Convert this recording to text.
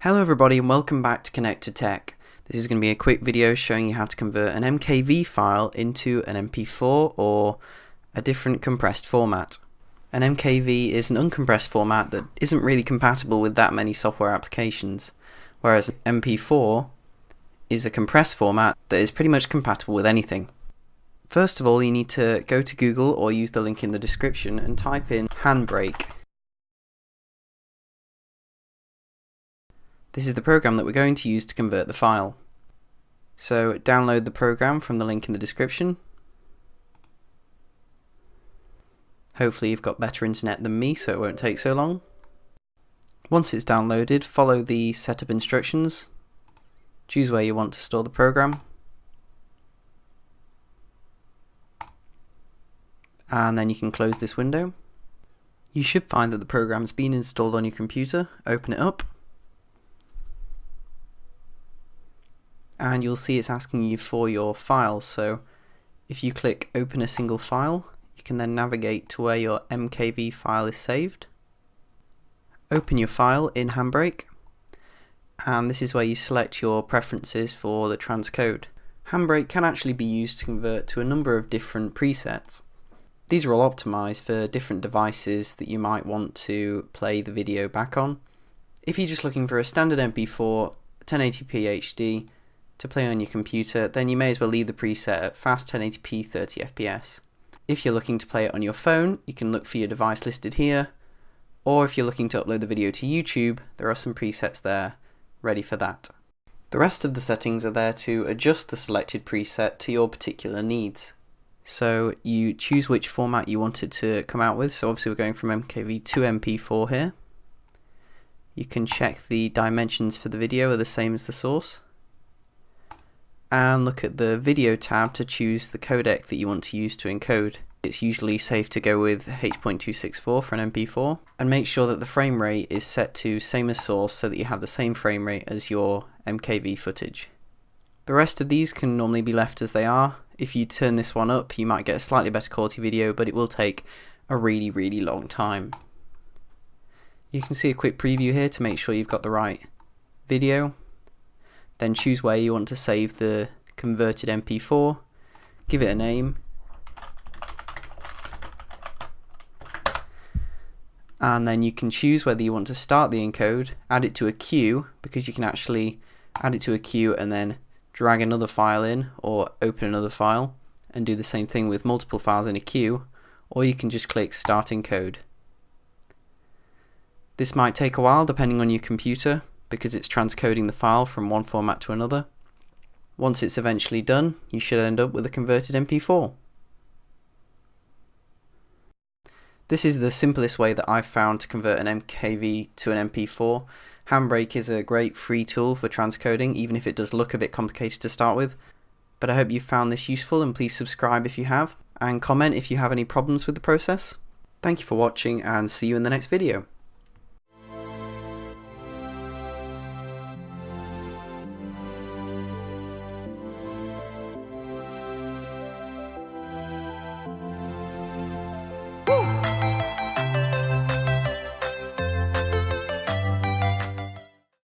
Hello everybody and welcome back to Connected Tech. This is going to be a quick video showing you how to convert an MKV file into an MP4 or a different compressed format. An MKV is an uncompressed format that isn't really compatible with that many software applications, whereas MP4 is a compressed format that is pretty much compatible with anything. First of all, you need to go to Google or use the link in the description and type in Handbrake. This is the program that we're going to use to convert the file. So download the program from the link in the description. Hopefully you've got better internet than me, so it won't take so long. Once it's downloaded, follow the setup instructions. Choose where you want to store the program. And then you can close this window. You should find that the program's been installed on your computer. Open it up. And you'll see it's asking you for your files, so if you click open a single file, you can then navigate to where your MKV file is saved. Open your file in Handbrake, and this is where you select your preferences for the transcode. Handbrake can actually be used to convert to a number of different presets. These are all optimized for different devices that you might want to play the video back on. If you're just looking for a standard MP4 1080p HD to play on your computer, then you may as well leave the preset at fast 1080p 30fps. If you're looking to play it on your phone, you can look for your device listed here, or if you're looking to upload the video to YouTube, there are some presets there ready for that. The rest of the settings are there to adjust the selected preset to your particular needs. So you choose which format you want it to come out with, so obviously we're going from MKV to MP4 here. You can check the dimensions for the video are the same as the source, and look at the video tab to choose the codec that you want to use to encode. It's usually safe to go with H.264 for an MP4, and make sure that the frame rate is set to same as source so that you have the same frame rate as your MKV footage. The rest of these can normally be left as they are. If you turn this one up, you might get a slightly better quality video, but it will take a really long time. You can see a quick preview here to make sure you've got the right video. Then choose where you want to save the converted MP4, give it a name, and then you can choose whether you want to start the encode, add it to a queue, because you can actually add it to a queue and then drag another file in or open another file and do the same thing with multiple files in a queue, or you can just click start encode. This might take a while depending on your computer, because it's transcoding the file from one format to another. Once it's eventually done, you should end up with a converted MP4. This is the simplest way that I've found to convert an MKV to an MP4. Handbrake is a great free tool for transcoding, even if it does look a bit complicated to start with. But I hope you found this useful, and please subscribe if you have, and comment if you have any problems with the process. Thank you for watching, and see you in the next video.